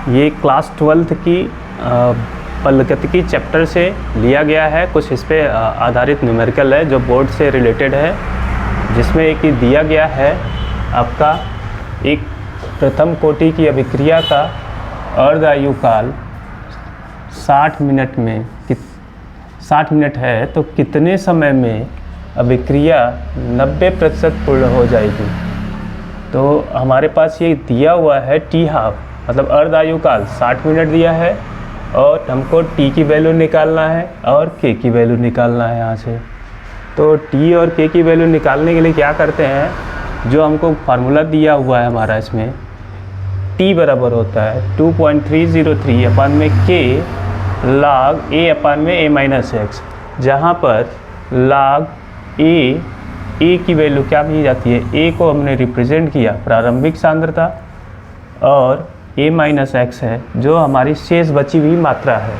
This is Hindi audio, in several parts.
ये क्लास 12th की फलगतिकी चैप्टर से लिया गया है। कुछ इस पे आधारित न्यूमेरिकल है जो बोर्ड से रिलेटेड है, जिसमें एक ही दिया गया है आपका एक प्रथम कोटि की अभिक्रिया का अर्ध आयु काल 60 मिनट में 60 मिनट है, तो कितने समय में अभिक्रिया 90% पूर्ण हो जाएगी। तो हमारे पास ये दिया हुआ है टी हाफ, मतलब अर्ध आयु काल 60 मिनट दिया है और हमको टी की वैल्यू निकालना है और के की वैल्यू निकालना है यहाँ से। तो टी और के की वैल्यू निकालने के लिए क्या करते हैं, जो हमको फार्मूला दिया हुआ है हमारा, इसमें टी बराबर होता है 2.303 अपान में के log a अपान में a माइनस एक्स, जहाँ पर log a की वैल्यू क्या दी जाती है, a को हमने रिप्रेजेंट किया प्रारंभिक सांद्रता और a माइनस एक्स है जो हमारी शेष बची हुई मात्रा है।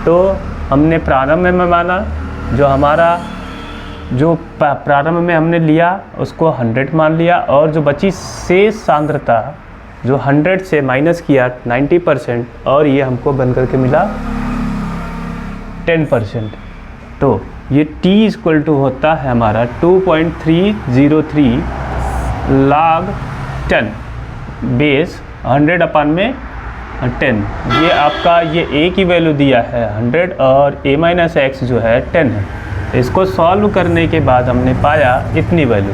तो हमने प्रारंभ में माना, जो हमारा जो प्रारंभ में हमने लिया उसको 100 मान लिया, और जो बची शेष सांद्रता जो 100 से माइनस किया 90%, और ये हमको बन करके मिला 10%। तो ये t इक्वल टू होता है हमारा 2.303 log 10 बेस 100 अपान में 10। ये आपका ये a की वैल्यू दिया है 100 और a माइनस एक्स जो है 10 है। इसको सॉल्व करने के बाद हमने पाया इतनी वैल्यू,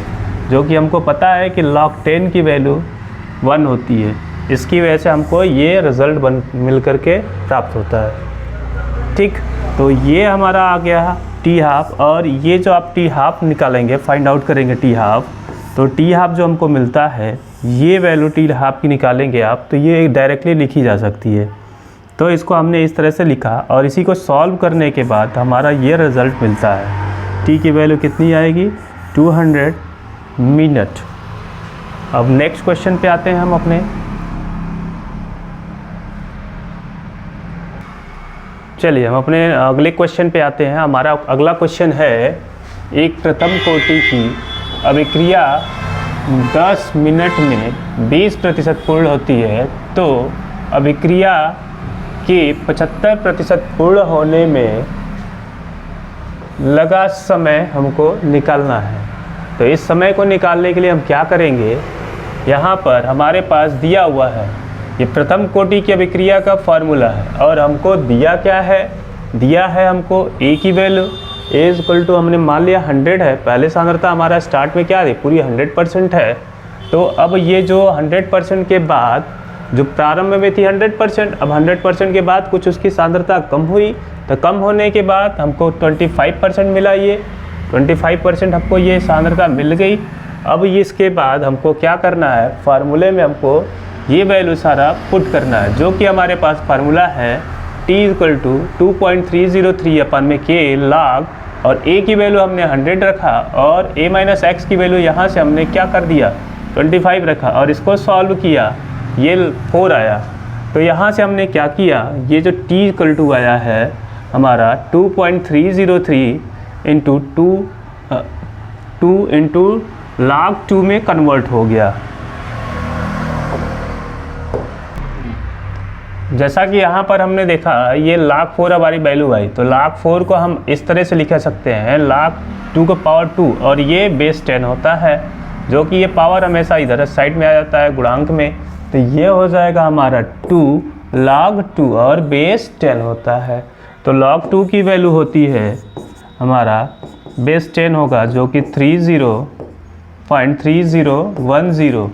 जो कि हमको पता है कि log 10 की वैल्यू 1 होती है। इसकी वजह से हमको ये रिज़ल्ट मिल करके प्राप्त होता है। ठीक, तो ये हमारा आ गया टी हाफ। और ये जो आप टी हाफ निकालेंगे, फाइंड आउट करेंगे टी हाफ, तो टी हाफ जो हमको मिलता है, ये वैल्यू टी हाफ की निकालेंगे आप, तो ये डायरेक्टली लिखी जा सकती है। तो इसको हमने इस तरह से लिखा और इसी को सॉल्व करने के बाद हमारा ये रिज़ल्ट मिलता है। टी की वैल्यू कितनी आएगी, 200 मिनट। अब नेक्स्ट क्वेश्चन पे आते हैं हम अपने। चलिए हम अपने अगले क्वेश्चन पे आते हैं। हमारा अगला क्वेश्चन है, एक प्रथम कोटि की अभिक्रिया 10 मिनट में 20% पूर्ण होती है, तो अभिक्रिया के 75% पूर्ण होने में लगा समय हमको निकालना है। तो इस समय को निकालने के लिए हम क्या करेंगे, यहाँ पर हमारे पास दिया हुआ है ये प्रथम कोटि की अभिक्रिया का फार्मूला है, और हमको दिया क्या है, दिया है हमको a की वैल्यू a इक्वल टू हमने मान लिया 100 है। पहले सांद्रता हमारा स्टार्ट में क्या थी, पूरी 100% है। तो अब ये जो 100% के बाद जो प्रारंभ में थी 100%, अब 100% के बाद कुछ उसकी सांद्रता कम हुई, तो कम होने के बाद हमको 25% मिला। ये 25% हमको ये सांद्रता मिल गई। अब ये इसके बाद हमको क्या करना है, फार्मूले में हमको ये वैल्यू सारा पुट करना है, जो कि हमारे पास फार्मूला है t इक्वल टू 2.303 अपन में k log, और a की वैल्यू हमने 100 रखा और a माइनस एक्स की वैल्यू यहाँ से हमने क्या कर दिया 25 रखा, और इसको सॉल्व किया, ये 4 आया। तो यहाँ से हमने क्या किया, ये जो t इक्वल टू आया है हमारा 2.303 इंटू 2 इंटू log 2 में कन्वर्ट हो गया। जैसा कि यहाँ पर हमने देखा ये log 4 हमारी वैल्यू आई, तो log 4 को हम इस तरह से लिख सकते हैं log 2 को पावर 2, और ये बेस 10 होता है, जो कि ये पावर हमेशा इधर साइड में आ जाता है गुणांक में। तो ये हो जाएगा हमारा 2 log 2 और बेस 10 होता है। तो log 2 की वैल्यू होती है हमारा बेस 10 होगा, जो कि 30.3010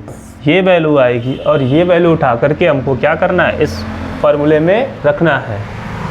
ये वैल्यू आएगी, और ये वैल्यू उठा करके हमको क्या करना है, इस फार्मूले में रखना है।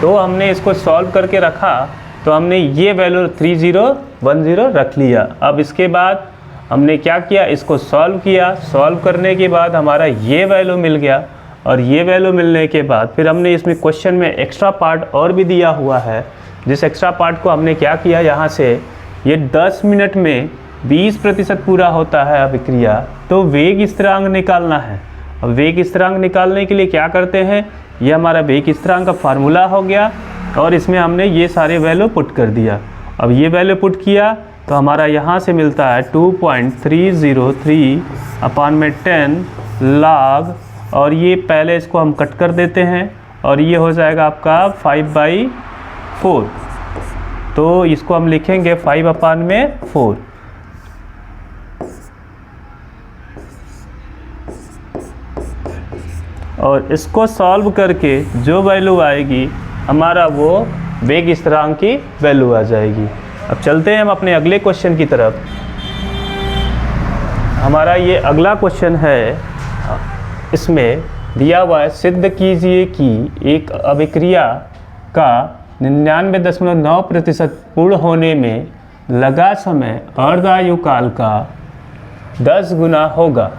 तो हमने इसको सॉल्व करके रखा, तो हमने ये वैल्यू 3010 रख लिया। अब इसके बाद हमने क्या किया, इसको सॉल्व किया, सॉल्व करने के बाद हमारा ये वैल्यू मिल गया, और ये वैल्यू मिलने के बाद फिर हमने इसमें क्वेश्चन में एक्स्ट्रा पार्ट और भी दिया हुआ है, जिस एक्स्ट्रा पार्ट को हमने क्या किया, यहाँ से ये 10 मिनट में 20% पूरा होता है अभिक्रिया, तो वेग स्थिरांक निकालना है। अब वेग स्थिरांक निकालने के लिए क्या करते हैं, ये हमारा वेग स्थिरांक का फार्मूला हो गया, और इसमें हमने ये सारे वैल्यू पुट कर दिया। अब ये वैल्यू पुट किया तो हमारा यहाँ से मिलता है 2.303 अपान में 10 log और ये पहले इसको हम कट कर देते हैं और ये हो जाएगा आपका 5/4। तो इसको हम लिखेंगे 5/4। और इसको सॉल्व करके जो वैल्यू आएगी हमारा वो वेग स्थिरांक की वैल्यू आ जाएगी। अब चलते हैं हम अपने अगले क्वेश्चन की तरफ। हमारा ये अगला क्वेश्चन है, इसमें दिया हुआ है सिद्ध कीजिए कि एक अभिक्रिया का 99.9% पूर्ण होने में लगा समय अर्धायु काल का 10 गुना होगा।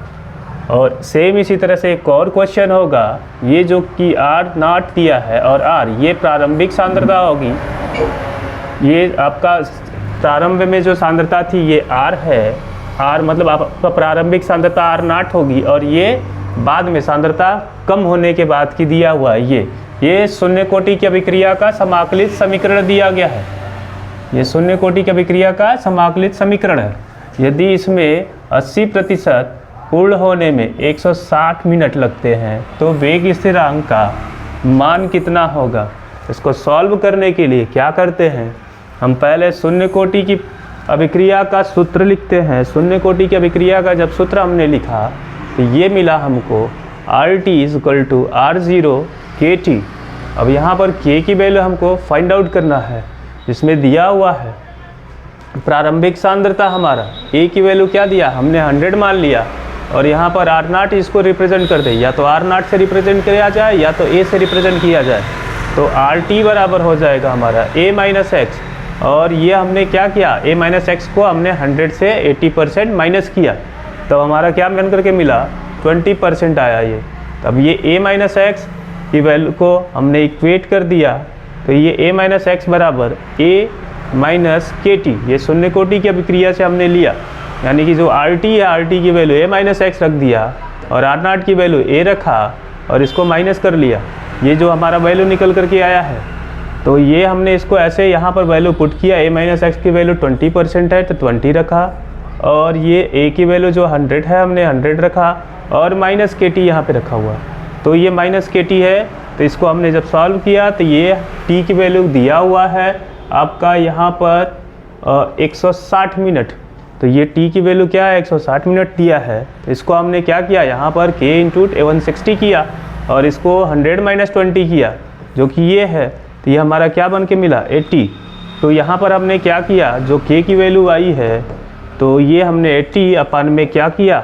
और सेम इसी तरह से एक और क्वेश्चन होगा, ये जो कि R0 दिया है और R ये प्रारंभिक सांद्रता होगी। ये आपका प्रारंभ में जो सांद्रता थी ये R है, R मतलब आपका प्रारंभिक सांद्रता R0 होगी और ये बाद में सांद्रता कम होने के बाद की दिया हुआ है। ये शून्य कोटि की अभिक्रिया का समाकलित समीकरण दिया गया है। ये शून्य कोटि की अभिक्रिया का समाकलित समीकरण है। यदि इसमें 80% पूर्ण होने में 160 मिनट लगते हैं तो वेग स्थिरांक का मान कितना होगा। इसको सॉल्व करने के लिए क्या करते हैं, हम पहले शून्य कोटि की अभिक्रिया का सूत्र लिखते हैं। शून्य कोटि की अभिक्रिया का जब सूत्र हमने लिखा तो ये मिला हमको RT = R0 KT। अब यहाँ पर K की वैल्यू हमको फाइंड आउट करना है, जिसमें दिया हुआ है प्रारंभिक सांद्रता हमारा A की वैल्यू क्या दिया, हमने 100 मान लिया और यहाँ पर R0 इसको रिप्रेजेंट कर दे, या तो R0 से रिप्रेजेंट किया जाए या तो A से रिप्रेजेंट किया जाए। तो RT बराबर हो जाएगा हमारा A - X। और ये हमने क्या किया, A - X को हमने 100 से 80% माइनस किया, तो हमारा क्या बन करके मिला 20% आया ये। तब ये A - X की वैल्यू को हमने इक्वेट कर दिया, तो ये A - X बराबर A - KT। ये शून्य कोटि की अभिक्रिया से हमने लिया, यानी कि जो RT है RT की वैल्यू A - X रख दिया और R0 की वैल्यू A रखा और इसको माइनस कर लिया। ये जो हमारा वैल्यू निकल करके आया है, तो ये हमने इसको ऐसे यहाँ पर वैल्यू पुट किया। A - X की वैल्यू 20% है तो 20 रखा, और ये A की वैल्यू जो 100 है हमने 100 रखा, और माइनस KT यहाँ पे रखा हुआ। तो ये माइनस KT है, तो इसको हमने जब सॉल्व किया तो ये T की वैल्यू दिया हुआ है आपका यहाँ पर 160 मिनट। तो ये T की वैल्यू क्या है, 160 मिनट दिया है। तो इसको हमने क्या किया, यहाँ पर K × 160 किया और इसको 100 - 20 किया, जो कि ये है। तो ये हमारा क्या बन के मिला 80। तो यहाँ पर हमने क्या किया, जो K की वैल्यू आई है तो ये हमने 80 अपन में क्या किया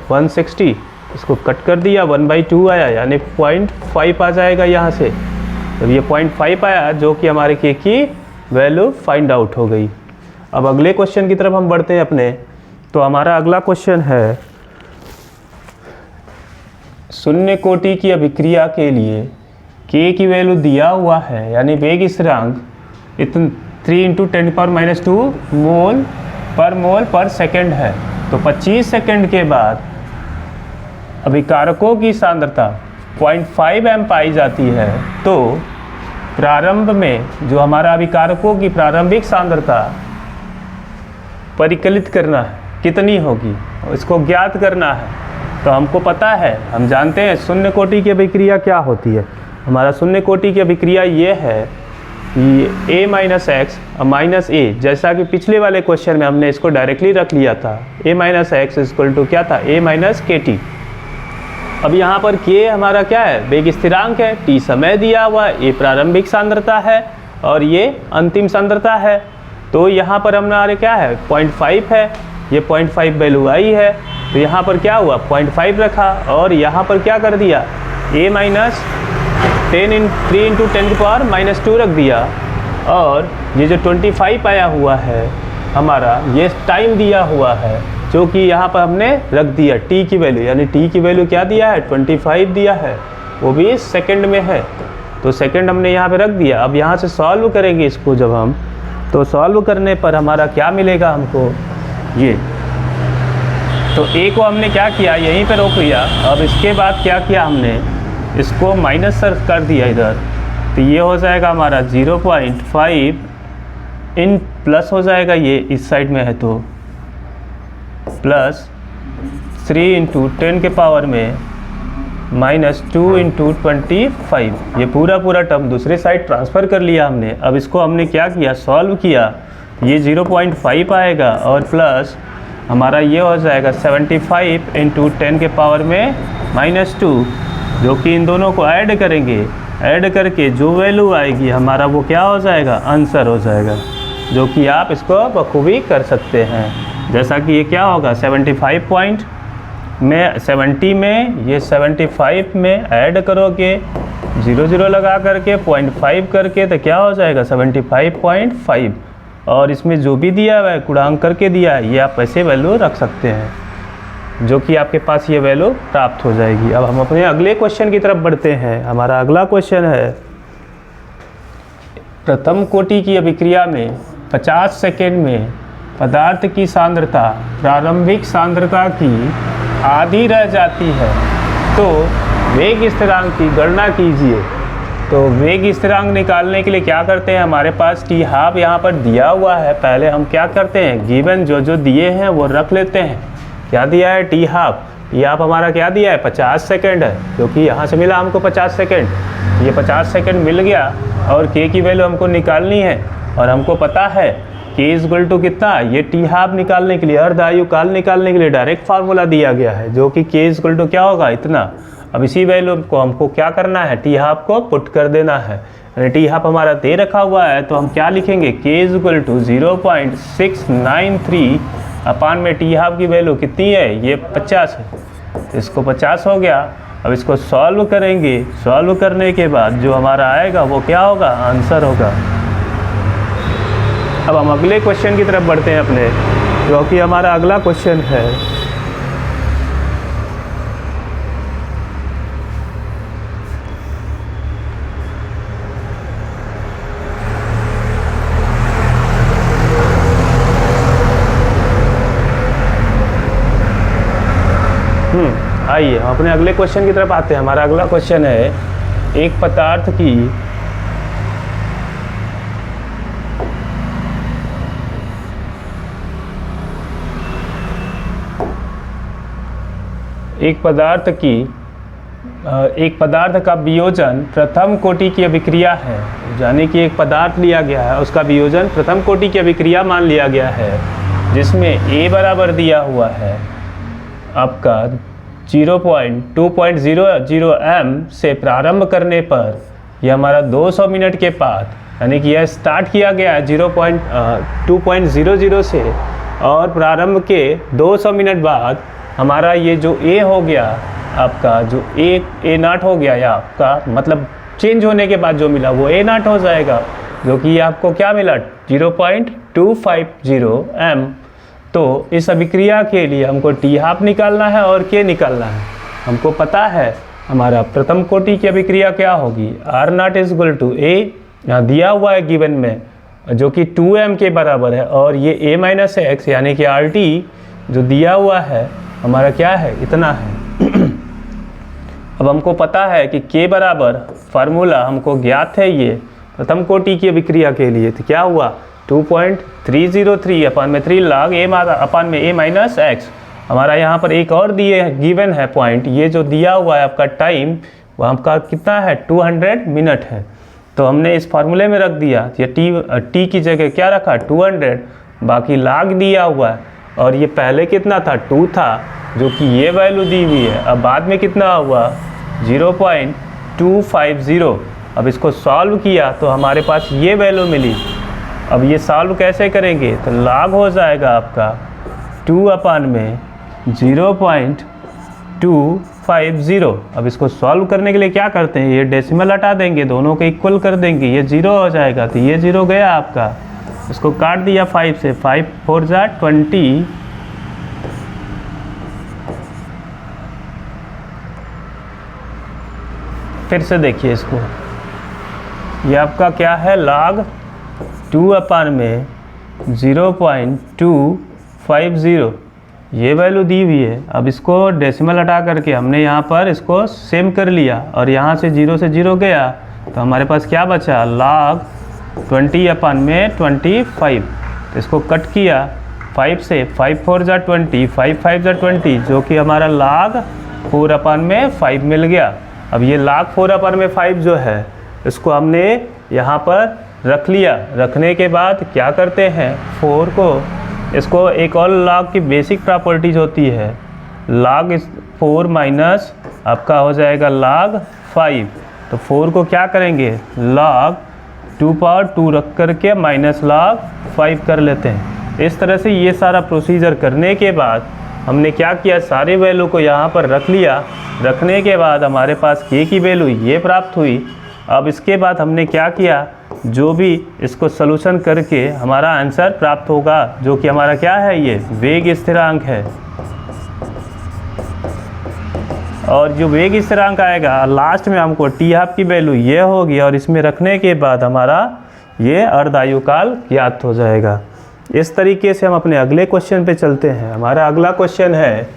160, इसको कट कर दिया, 1/2 आया, यानी 0.5 आ जाएगा यहाँ से। तो ये 0.5 आया, जो कि हमारे K की वैल्यू फाइंड आउट हो गई। अब अगले क्वेश्चन की तरफ हम बढ़ते हैं अपने। तो हमारा अगला क्वेश्चन है, शून्य कोटि की अभिक्रिया के लिए K की वैल्यू दिया हुआ है, यानी वेग स्थिरांक 3 × 10⁻² मोल पर सेकंड है। तो 25 सेकंड के बाद अभिकारकों की सांद्रता 0.5 एम पाई जाती है। तो प्रारंभ में जो हमारा अभिकारकों की प्रारंभिक सांद्रता परिकलित करना है कितनी होगी, इसको ज्ञात करना है। तो हमको पता है, हम जानते हैं शून्य कोटि की अभिक्रिया क्या होती है। हमारा शून्य कोटि की अभिक्रिया ये है कि A - X -A, जैसा कि पिछले वाले क्वेश्चन में हमने इसको डायरेक्टली रख लिया था। A - X = क्या था, A - KT। अब यहाँ पर K हमारा क्या है, वेग स्थिरांक है, T समय दिया हुआ है, A प्रारंभिक सांद्रता है और ये अंतिम सांद्रता है। तो यहाँ पर हमारे क्या है 0.5 है, ये 0.5 वैल्यू आई है। तो यहाँ पर क्या हुआ 0.5 रखा और यहाँ पर क्या कर दिया A - 3 × 10⁻² रख दिया, और ये जो 25 आया हुआ है हमारा, ये टाइम दिया हुआ है, जो कि यहाँ पर हमने रख दिया T की वैल्यू, यानी T की वैल्यू क्या दिया है 25 दिया है, वो भी सेकंड में है। तो सेकंड हमने यहाँ पे रख दिया। अब यहाँ से सॉल्व करेंगे इसको जब हम, तो सॉल्व करने पर हमारा क्या मिलेगा हमको, ये तो A को हमने क्या किया यहीं पे रोक लिया। अब इसके बाद क्या किया हमने, इसको माइनस कर दिया इधर, तो ये हो जाएगा हमारा 0.5 इन प्लस हो जाएगा, ये इस साइड में है तो प्लस 3 × 10⁻³ -2 इंटू 25, ये पूरा टर्म दूसरे साइड ट्रांसफ़र कर लिया हमने। अब इसको हमने क्या किया, सॉल्व किया, ये 0.5 आएगा और प्लस हमारा ये हो जाएगा 75 इंटू 10 के पावर में -2, जो कि इन दोनों को ऐड करेंगे, ऐड करके जो वैल्यू आएगी हमारा वो क्या हो जाएगा, आंसर हो जाएगा, जो कि आप इसको बखूबी कर सकते हैं। जैसा कि ये क्या होगा, 75 पॉइंट में 70 में ये 75 में ऐड करोगे 0 लगा करके 0.5 करके तो क्या हो जाएगा 75.5, और इसमें जो भी दिया हुआ है गुणांक करके दिया है, ये आप ऐसे वैल्यू रख सकते हैं, जो कि आपके पास ये वैल्यू प्राप्त हो जाएगी। अब हम अपने अगले क्वेश्चन की तरफ बढ़ते हैं। हमारा अगला क्वेश्चन है, प्रथम कोटि की अभिक्रिया में 50 सेकेंड में पदार्थ की सांद्रता प्रारंभिक सांद्रता की आधी रह जाती है, तो वेग स्थिरांक की गणना कीजिए। तो वेग स्थिरांक निकालने के लिए क्या करते हैं, हमारे पास टी हाफ यहाँ पर दिया हुआ है। पहले हम क्या करते हैं, गिवन जो दिए हैं वो रख लेते हैं। क्या दिया है, टी हाफ हमारा क्या दिया है, 50 सेकेंड है, क्योंकि यहाँ से मिला हमको 50 सेकेंड, ये 50 सेकेंड मिल गया और के की वैल्यू हमको निकालनी है, और हमको पता है के इक्वल टू कितना, ये टी हाफ निकालने के लिए, अर्ध आयु काल निकालने के लिए डायरेक्ट फार्मूला दिया गया है, जो कि के इक्वल टू क्या होगा, इतना। अब इसी वैल्यू को हमको क्या करना है, टी हाफ को पुट कर देना है। टी हाफ हमारा दे रखा हुआ है, तो हम क्या लिखेंगे, के इक्वल टू 0.693 अपान में टी हाफ की वैल्यू कितनी है, ये 50 है, इसको 50 हो गया। अब इसको सॉल्व करेंगे, सॉल्व करने के बाद जो हमारा आएगा वो क्या होगा, आंसर होगा। अब हम अगले क्वेश्चन की तरफ बढ़ते हैं अपने, जो कि हमारा अगला क्वेश्चन है, आइए हम अपने अगले क्वेश्चन की तरफ आते हैं। हमारा अगला क्वेश्चन है, एक पदार्थ की एक पदार्थ का वियोजन प्रथम कोटि की अभिक्रिया है, यानी कि एक पदार्थ लिया गया है, उसका वियोजन प्रथम कोटि की अभिक्रिया मान लिया गया है, जिसमें A बराबर दिया हुआ है आपका 0.200 m से प्रारंभ करने पर यह हमारा 200 मिनट के बाद, यानी कि यह स्टार्ट किया गया है 2.00 से, और प्रारंभ के 200 मिनट बाद हमारा ये जो A हो गया आपका, जो A नॉट हो गया, या आपका मतलब चेंज होने के बाद जो मिला वो A नॉट हो जाएगा, जो कि आपको क्या मिला 0.250 m। तो इस अभिक्रिया के लिए हमको टी हाफ निकालना है और के निकालना है। हमको पता है हमारा प्रथम कोटि की अभिक्रिया क्या होगी, R not is equal to A, यहाँ दिया हुआ है गिवन में, जो कि 2m के बराबर है, और ये A माइनस एक्स यानी कि RT जो दिया हुआ है हमारा क्या है, इतना है। अब हमको पता है कि के बराबर फार्मूला हमको ज्ञात है ये प्रथम कोटि की अभिक्रिया के लिए, तो क्या हुआ 2.303 अपान में 3 log A अपान में A माइनस एक्स। हमारा यहाँ पर एक और दिए गिवन है पॉइंट, ये जो दिया हुआ है आपका टाइम, वो आपका कितना है 200 मिनट है, तो हमने इस फार्मूले में रख दिया, ये टी की जगह क्या रखा 200, बाकी log दिया हुआ है, और ये पहले कितना था 2 था, जो कि ये वैल्यू दी हुई है। अब बाद में कितना हुआ 0.250। अब इसको सॉल्व किया तो हमारे पास ये वैल्यू मिली। अब ये सॉल्व कैसे करेंगे, तो log हो जाएगा आपका 2 अपान में 0.250। अब इसको सॉल्व करने के लिए क्या करते हैं, ये डेसिमल हटा देंगे, दोनों को इक्वल कर देंगे, ये 0 हो जाएगा, तो ये 0 गया आपका, इसको काट दिया 5 से, 5 4 जा 20, फिर से देखिए इसको, ये आपका क्या है log 2 अपान में 0.250, ये वैल्यू दी हुई है। अब इसको डेसिमल हटा करके हमने यहाँ पर इसको सेम कर लिया, और यहाँ से 0 से 0 गया, तो हमारे पास क्या बचा log 20 अपान में 25। तो इसको कट किया 5 से, 5 4 जा 20, 5 5 जा 20, जो कि हमारा log 4/5 मिल गया। अब ये log 4/5 जो है इसको हमने यहाँ पर रख लिया। रखने के बाद क्या करते हैं, 4 को इसको एक और log की बेसिक प्रॉपर्टीज होती है, log 4 माइनस आपका हो जाएगा log 5। तो 4 को क्या करेंगे, log 2/2 रख करके माइनस log 5 कर लेते हैं। इस तरह से ये सारा प्रोसीजर करने के बाद हमने क्या किया, सारे वैल्यू को यहाँ पर रख लिया। रखने के बाद हमारे पास k की वैल्यू ये प्राप्त हुई। अब इसके बाद हमने क्या किया, जो भी इसको सॉल्यूशन करके हमारा आंसर प्राप्त होगा, जो कि हमारा क्या है, ये वेग स्थिरांक है। और जो वेग स्थिरांक आएगा लास्ट में हमको t½ की वैल्यू ये होगी, और इसमें रखने के बाद हमारा ये अर्धायुकाल ज्ञात हो जाएगा। इस तरीके से हम अपने अगले क्वेश्चन पे चलते हैं। हमारा अगला क्वेश्चन है,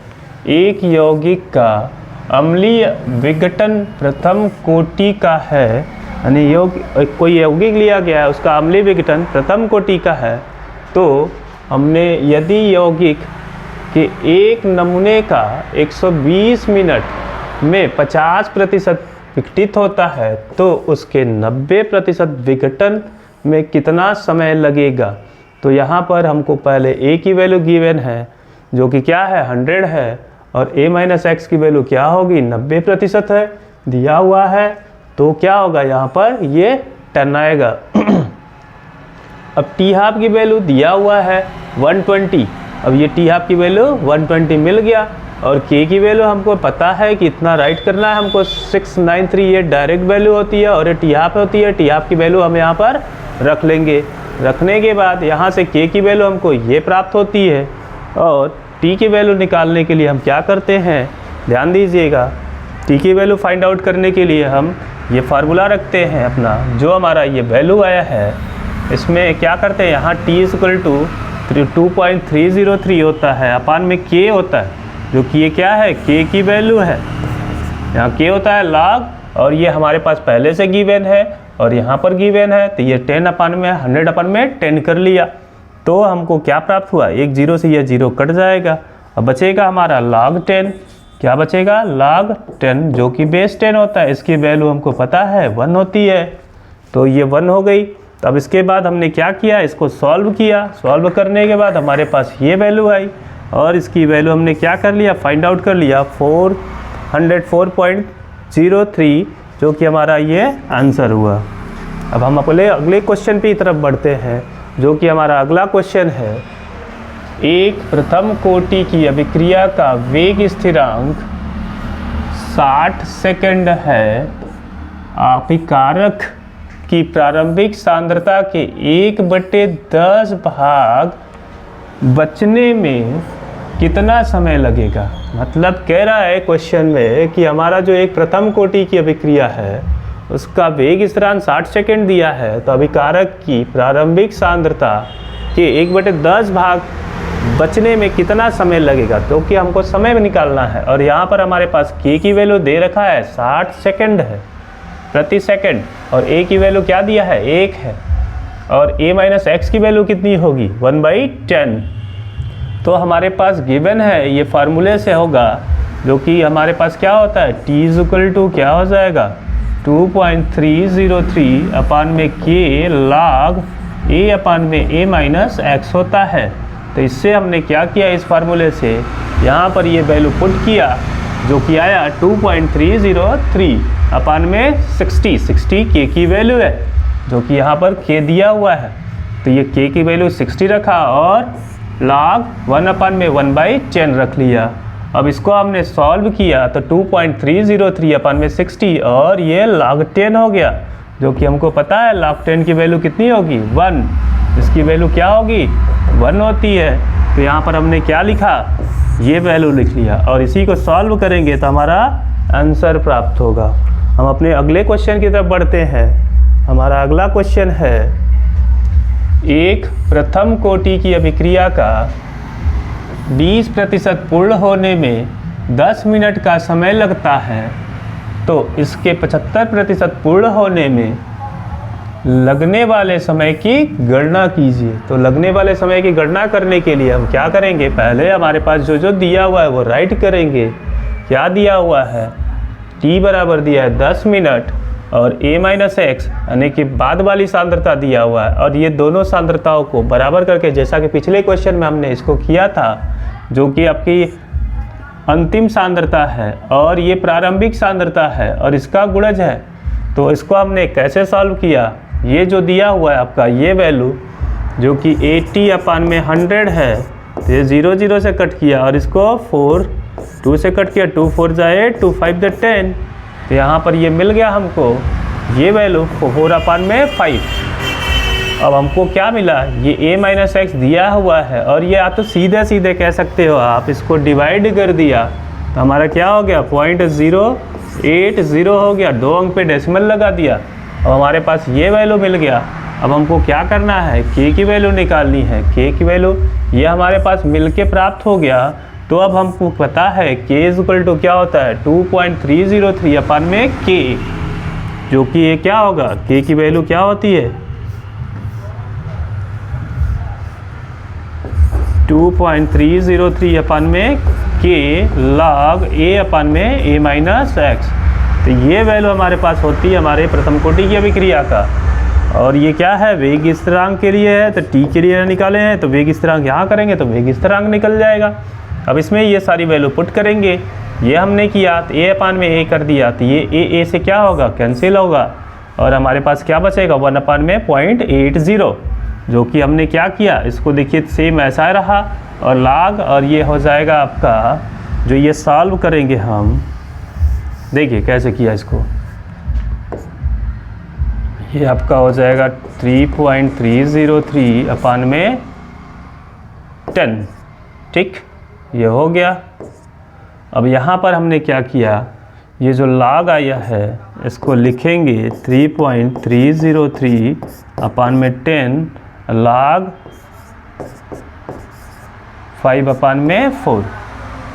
एक यौगिक का अम्लीय विघटन प्रथम कोटि का है, यानी कोई यौगिक लिया गया है, उसका अम्लीय विघटन प्रथम कोटि का है। तो हमने यदि यौगिक के एक नमूने का 120 मिनट में 50% विघटित होता है तो उसके 90% विघटन में कितना समय लगेगा। तो यहाँ पर हमको पहले a की वैल्यू गिवन है जो कि क्या है, 100 है, और a - x की वैल्यू क्या होगी, 90% है, दिया हुआ है। तो क्या होगा, यहाँ पर ये 10 आएगा। अब t½ की वैल्यू दिया हुआ है 120। अब ये t½ की वैल्यू 120 मिल गया, और k की वैल्यू हमको पता है कि इतना राइट करना है हमको, 693 ये डायरेक्ट वैल्यू होती है और ये t½ होती है। t½ की वैल्यू हम यहाँ पर रख लेंगे। रखने के बाद यहाँ से k की वैल्यू हमको ये प्राप्त होती है, और t की वैल्यू निकालने के लिए हम क्या करते हैं, ध्यान दीजिएगा। t की वैल्यू फाइंड आउट करने के लिए हम ये फार्मूला रखते हैं अपना, जो हमारा ये वैल्यू आया है इसमें क्या करते हैं, यहाँ t = 2.303 होता है, अपान में k होता है, जो कि ये क्या है, k की वैल्यू है। यहाँ k होता है log, और ये हमारे पास पहले से गिवन है और यहाँ पर गिवन है, तो ये 100/10 कर लिया। तो हमको क्या प्राप्त हुआ, एक 0 से ये 0 कट जाएगा। अब बचेगा हमारा log 10। क्या बचेगा, log 10, जो कि बेस 10 होता है। इसकी वैल्यू हमको पता है 1 होती है, तो ये 1 हो गई। अब इसके बाद हमने क्या किया, इसको सॉल्व किया। सॉल्व करने के बाद हमारे पास ये वैल्यू आई, और इसकी वैल्यू हमने क्या कर लिया, फाइंड आउट कर लिया, 404.03, जो कि हमारा ये आंसर हुआ। अब हम अपने अगले क्वेश्चन की तरफ बढ़ते हैं, जो कि हमारा अगला क्वेश्चन है, एक प्रथम कोटि की अभिक्रिया का वेग स्थिरांक 60 सेकंड है। अभिकारक की प्रारंभिक सांद्रता के 1/10 भाग बचने में कितना समय लगेगा। मतलब कह रहा है क्वेश्चन में कि हमारा जो एक प्रथम कोटि की अभिक्रिया है उसका वेग स्थिरांक 60 सेकंड दिया है, तो अभिकारक की प्रारंभिक सांद्रता के 1/10 भाग बचने में कितना समय लगेगा, क्योंकि हमको समय में निकालना है। और यहाँ पर हमारे पास k की वैल्यू दे रखा है 60 सेकंड है प्रति सेकंड, और a की वैल्यू क्या दिया है, 1 है, और a - x की वैल्यू कितनी होगी, 1/10। तो हमारे पास गिवन है, ये फार्मूले से होगा, जो कि हमारे पास क्या होता है, t क्या हो जाएगा, 2.303 अपान में k log a अपान में a - x होता है। तो इससे हमने क्या किया, इस फार्मूले से यहाँ पर ये वैल्यू पुट किया, जो कि आया 2.303 अपान में 60 k की वैल्यू है, जो कि यहाँ पर k दिया हुआ है। तो ये k की वैल्यू 60 रखा, और log 1/10 रख लिया। अब इसको हमने सॉल्व किया तो 2.303 अपान में 60, और ये log 10 हो गया, जो कि हमको पता है log 10 की वैल्यू कितनी होगी, 1। इसकी वैल्यू क्या होगी, 1 होती है। तो यहाँ पर हमने क्या लिखा, ये वैल्यू लिख लिया, और इसी को सॉल्व करेंगे तो हमारा आंसर प्राप्त होगा। हम अपने अगले क्वेश्चन की तरफ बढ़ते हैं। हमारा अगला क्वेश्चन है, एक प्रथम कोटि की अभिक्रिया का 20% पूर्ण होने में 10 मिनट का समय लगता है, तो इसके 75% पूर्ण होने में लगने वाले समय की गणना कीजिए। तो लगने वाले समय की गणना करने के लिए हम क्या करेंगे, पहले हमारे पास जो जो दिया हुआ है वो राइट करेंगे। क्या दिया हुआ है, t बराबर दिया है 10 मिनट और a माइनस एक्स यानी कि बाद वाली सांद्रता दिया हुआ है। और ये दोनों सांद्रताओं को बराबर करके, जैसा कि पिछले क्वेश्चन में हमने इसको किया था, जो कि आपकी अंतिम सांद्रता है और ये प्रारंभिक सांद्रता है और इसका गुणज है, तो इसको हमने कैसे सॉल्व किया, ये जो दिया हुआ है आपका ये वैल्यू जो कि 80/100 है, तो ये 0 0 से कट किया और इसको 4 2 से कट किया, 2 4 जा 8 2 5 जा 10, तो यहाँ पर ये मिल गया हमको ये वैल्यू 4/5। अब हमको क्या मिला, ये a माइनस एक्स दिया हुआ है और ये आप तो सीधे सीधे कह सकते हो, आप इसको डिवाइड कर दिया तो हमारा क्या हो गया 0.080 हो गया, 2 अंक पे डेसिमल लगा दिया। अब हमारे पास ये वैल्यू मिल गया। अब हमको क्या करना है, k की वैल्यू निकालनी है। k की वैल्यू ये हमारे पास मिल के प्राप्त हो गया, तो अब हमको पता है k इक्वल टू क्या होता है 2.303/k, जो कि ये क्या होगा, k की वैल्यू क्या होती है 2.303/k log a minus x. तो ये वैल्यू हमारे पास होती है हमारे प्रथम कोटि की अभिक्रिया का। और ये क्या है, वेग स्थिरांक के लिए है, तो t के लिए निकाले हैं तो वेग स्थिरांक यहाँ करेंगे तो वेग स्थिरांक निकल जाएगा। अब इसमें ये सारी वैल्यू पुट करेंगे, ये हमने किया तो a कर दिया, तो ये a से क्या होगा, कैंसिल होगा और हमारे पास क्या बचेगा 1/0.80, जो कि हमने क्या किया, इसको देखिए सेम ऐसा रहा और लाग, और ये हो जाएगा आपका, जो ये सॉल्व करेंगे हम, देखिए कैसे किया इसको, ये आपका हो जाएगा 3.303/10, ठीक, ये हो गया। अब यहाँ पर हमने क्या किया, ये जो log आया है इसको लिखेंगे 3.303/10 log 5/4,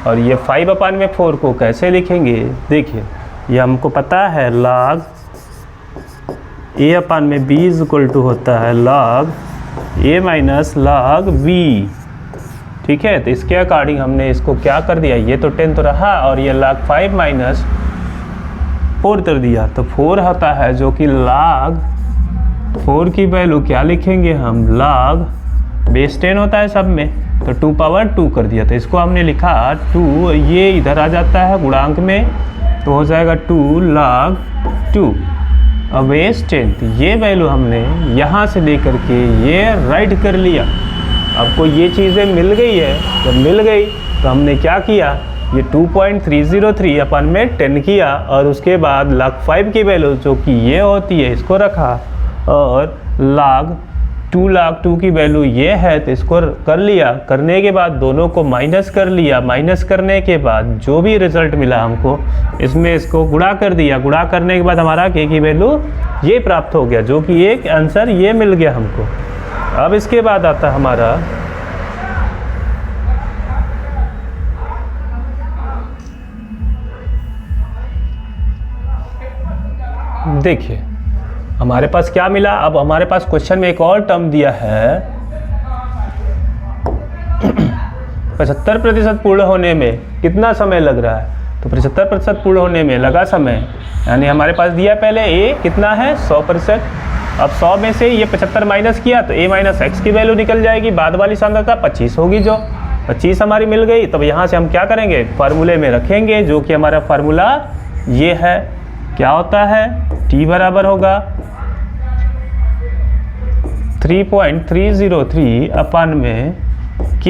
और ये 5/4 को कैसे लिखेंगे, देखिए ये हमको पता है log a/b इक्वल टू होता है log a minus log b, ठीक है। तो इसके अकॉर्डिंग हमने इसको क्या कर दिया, ये तो 10 तो रहा और ये log 5 माइनस 4 कर दिया, तो 4 होता है, जो कि log 4 की वैल्यू क्या लिखेंगे हम, log बेस 10 होता है सब में, तो 2/2 कर दिया, तो इसको हमने लिखा 2, ये इधर आ जाता है गुणांक में, तो हो जाएगा 2 log 2 अब बेस 10। ये वैल्यू हमने यहाँ से लेकर के ये राइट कर लिया। आपको ये चीज़ें मिल गई है, जब मिल गई तो हमने क्या किया, ये 2.303/10 किया और उसके बाद log 5 की वैल्यू जो कि ये होती है इसको रखा, और log 2 की वैल्यू ये है तो इसको कर लिया। करने के बाद दोनों को माइनस कर लिया, माइनस करने के बाद जो भी रिजल्ट मिला हमको, इसमें इसको गुणा कर दिया। गुणा करने के बाद हमारा k की वैल्यू ये प्राप्त हो गया, जो कि एक आंसर ये मिल गया हमको। अब इसके बाद आता हमारा देखिए हमारे पास क्या मिला। अब हमारे पास क्वेश्चन में एक और टर्म दिया है 75% पूर्ण होने में कितना समय लग रहा है, तो 75% पूर्ण होने में लगा समय, यानी हमारे पास दिया पहले a कितना है 100%। अब 100 में से ये 75 माइनस किया तो a माइनस एक्स की वैल्यू निकल जाएगी, बाद वाली सांद्रता 25 होगी, जो 25 हमारी मिल गई। तब यहाँ से हम क्या करेंगे, फार्मूले में रखेंगे, जो कि हमारा फार्मूला ये है, क्या होता है, t बराबर होगा 3.303/k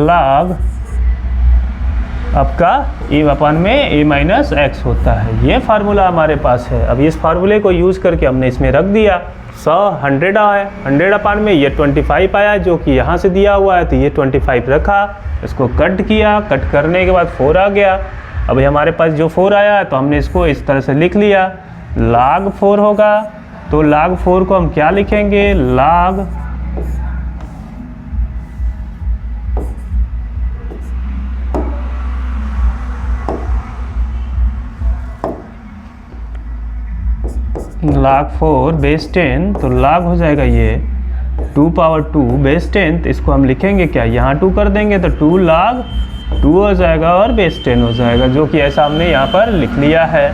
log आपका a माइनस एक्स होता है। ये फार्मूला हमारे पास है। अब इस फार्मूले को यूज़ करके हमने इसमें रख दिया 100 आया, 100 में ये 25 आया, जो कि यहाँ से दिया हुआ है, तो ये 25 रखा, इसको कट किया, कट करने के बाद 4 आ गया। अब हमारे पास जो 4 आया है तो हमने इसको इस तरह से लिख लिया, log 4 होगा, तो log 4 को हम क्या लिखेंगे, log log 4 बेस 10, तो log हो जाएगा ये 2 पावर 2 बेस 10, तो इसको हम लिखेंगे क्या, यहाँ 2 कर देंगे तो 2 log 2 हो जाएगा और बेस 10 हो जाएगा, जो कि ऐसा हमने यहाँ पर लिख लिया है।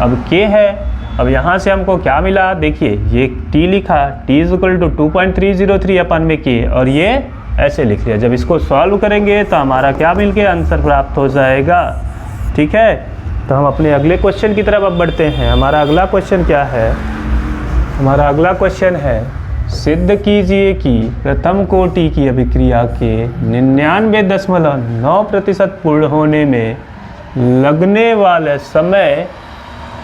अब k है, अब यहाँ से हमको क्या मिला, देखिए ये t लिखा, t इक्वल टू 2.303 अपन में k, और ये ऐसे लिख लिया। जब इसको सॉल्व करेंगे तो हमारा क्या मिल के आंसर प्राप्त हो जाएगा। ठीक है, तो हम अपने अगले क्वेश्चन की तरफ अब बढ़ते हैं। हमारा अगला क्वेश्चन क्या है, हमारा अगला क्वेश्चन है सिद्ध कीजिए कि प्रथम कोटि की अभिक्रिया के 99.9% पूर्ण होने में लगने वाले समय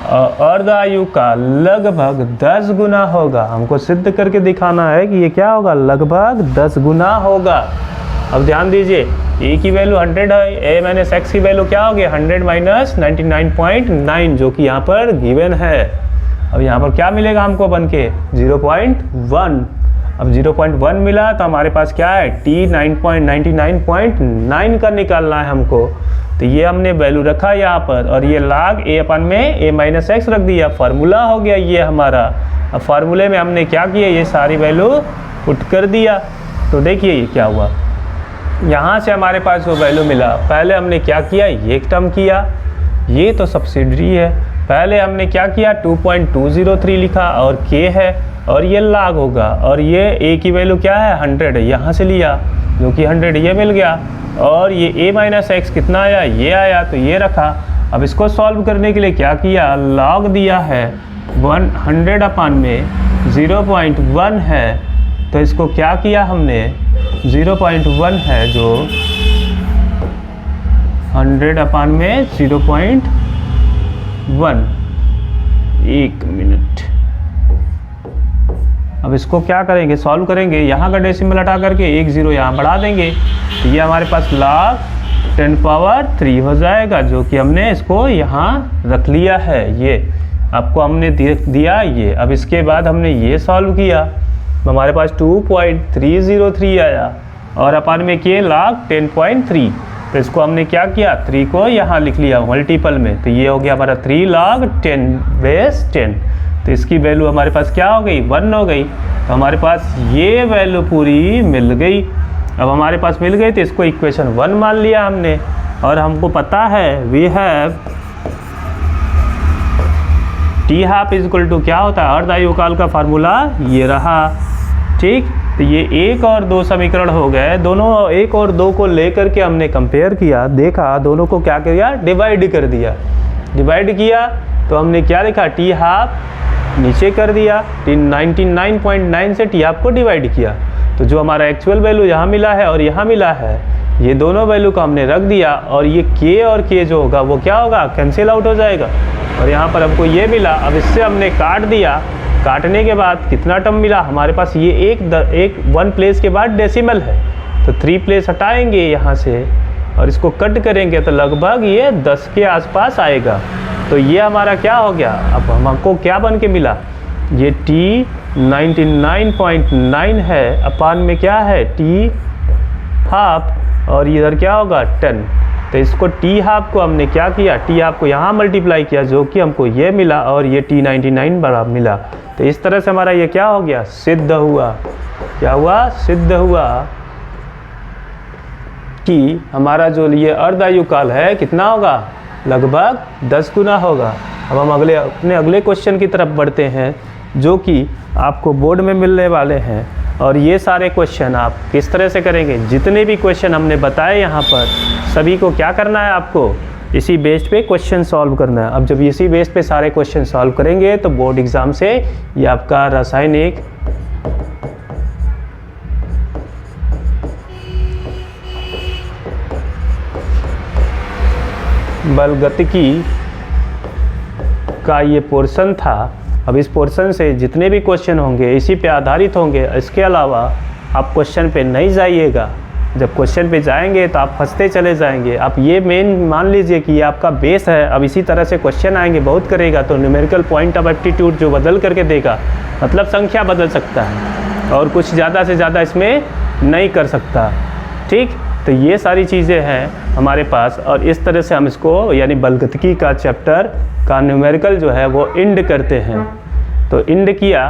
अर्धायु का लगभग 10 गुना होगा। हमको सिद्ध करके दिखाना है कि ये क्या होगा, लगभग 10 गुना होगा। अब ध्यान दीजिए, ए की वैल्यू 100 है, ए माइनस एक्स की वैल्यू क्या होगी 100 माइनस 99.9, जो कि यहाँ पर गिवन है। अब यहाँ पर क्या मिलेगा हमको बन के 0.1। अब 0.1 मिला तो हमारे पास क्या है t 99.9 का निकालना है हमको। तो ये हमने वैल्यू रखा यहाँ पर, और ये लाग a अपन में a माइनस एक्स रख दिया, फार्मूला हो गया ये हमारा। अब फार्मूले में हमने क्या किया, ये सारी वैल्यू पुट कर दिया। तो देखिए ये क्या हुआ, यहाँ से हमारे पास जो वैल्यू मिला, पहले हमने क्या किया, ये एक टर्म किया, ये तो सब्सिडरी है। पहले हमने क्या किया 2.203 लिखा और k है, और ये लाग होगा, और ये a की वैल्यू क्या है 100 है, यहाँ से लिया जो कि 100 ये मिल गया, और ये a माइनस एक्स कितना आया, ये आया, तो ये रखा। अब इसको सॉल्व करने के लिए क्या किया, लॉग दिया है 100 अपन में 0.1 है, तो इसको क्या किया हमने 0.1 है जो 100 अपन में 0.1, एक मिनट। अब इसको क्या करेंगे, सॉल्व करेंगे, यहाँ का डेसिमल हटा करके एक 0 यहाँ बढ़ा देंगे, तो ये हमारे पास log 10 पावर 3 हो जाएगा, जो कि हमने इसको यहाँ रख लिया है। ये आपको हमने दिया ये। अब इसके बाद हमने ये सॉल्व किया, हमारे पास 2.303 आया, और अपन में के log 10.3, तो इसको हमने क्या किया 3 को यहाँ लिख लिया मल्टीपल में, तो ये हो गया हमारा 3 log 10 बेस 10। तो इसकी वैल्यू हमारे पास क्या हो गई 1 हो गई। तो हमारे पास ये वैल्यू पूरी मिल गई। अब हमारे पास मिल गई तो इसको इक्वेशन 1 मान लिया हमने, और हमको पता है we have T half is equal to क्या होता है, अर्धायु काल का फार्मूला ये रहा। ठीक, तो ये 1 और 2 समीकरण हो गए, दोनों 1 और 2 को लेकर के हमने कंपेयर किया, देखा दोनों को क्या किया डिवाइड कर दिया। डिवाइड किया तो हमने क्या लिखा टी हाफ नीचे कर दिया, 99.9 से टी हाफ को डिवाइड किया, तो जो हमारा एक्चुअल वैल्यू यहाँ मिला है और यहाँ मिला है, ये दोनों वैल्यू को हमने रख दिया, और ये k और k जो होगा वो क्या होगा कैंसिल आउट हो जाएगा, और यहाँ पर हमको ये मिला। अब इससे हमने काट दिया, काटने के बाद कितना टर्म मिला हमारे पास, ये एक 1 प्लेस के बाद डेसिमल है, तो 3 प्लेस हटाएंगे यहाँ से और इसको कट करेंगे तो लगभग ये 10 के आसपास आएगा। तो ये हमारा क्या हो गया, अब हमको क्या बन के मिला, ये t 99.9 है, अपान में क्या है t हाफ, और इधर क्या होगा 10। तो इसको t हाफ को हमने क्या किया, t हाफ को यहाँ मल्टीप्लाई किया, जो कि हमको ये मिला, और ये t 99 बड़ा मिला। तो इस तरह से हमारा ये क्या हो गया, सिद्ध हुआ। क्या हुआ, सिद्ध हुआ कि हमारा जो ये अर्धायु काल है कितना होगा, लगभग 10 गुना होगा। अब हम अपने अगले क्वेश्चन की तरफ बढ़ते हैं, जो कि आपको बोर्ड में मिलने वाले हैं, और ये सारे क्वेश्चन आप किस तरह से करेंगे, जितने भी क्वेश्चन हमने बताए यहाँ पर सभी को क्या करना है, आपको इसी बेस पे क्वेश्चन सॉल्व करना है। अब जब इसी बेस पे सारे क्वेश्चन सॉल्व करेंगे तो बोर्ड एग्ज़ाम से ये आपका रासायनिक बलगतिकी का ये पोर्शन था। अब इस पोर्शन से जितने भी क्वेश्चन होंगे इसी पे आधारित होंगे, इसके अलावा आप क्वेश्चन पे नहीं जाइएगा। जब क्वेश्चन पे जाएंगे तो आप फंसते चले जाएंगे। आप ये मेन मान लीजिए कि ये आपका बेस है। अब इसी तरह से क्वेश्चन आएंगे, बहुत करेगा तो न्यूमेरिकल पॉइंट ऑफ एप्टीट्यूड जो बदल करके देगा, मतलब संख्या बदल सकता है और कुछ ज़्यादा से ज़्यादा इसमें नहीं कर सकता। ठीक, तो ये सारी चीज़ें हैं हमारे पास, और इस तरह से हम इसको यानी बलगतिकी का चैप्टर का न्यूमेरिकल जो है वो इंड करते हैं। तो इंड किया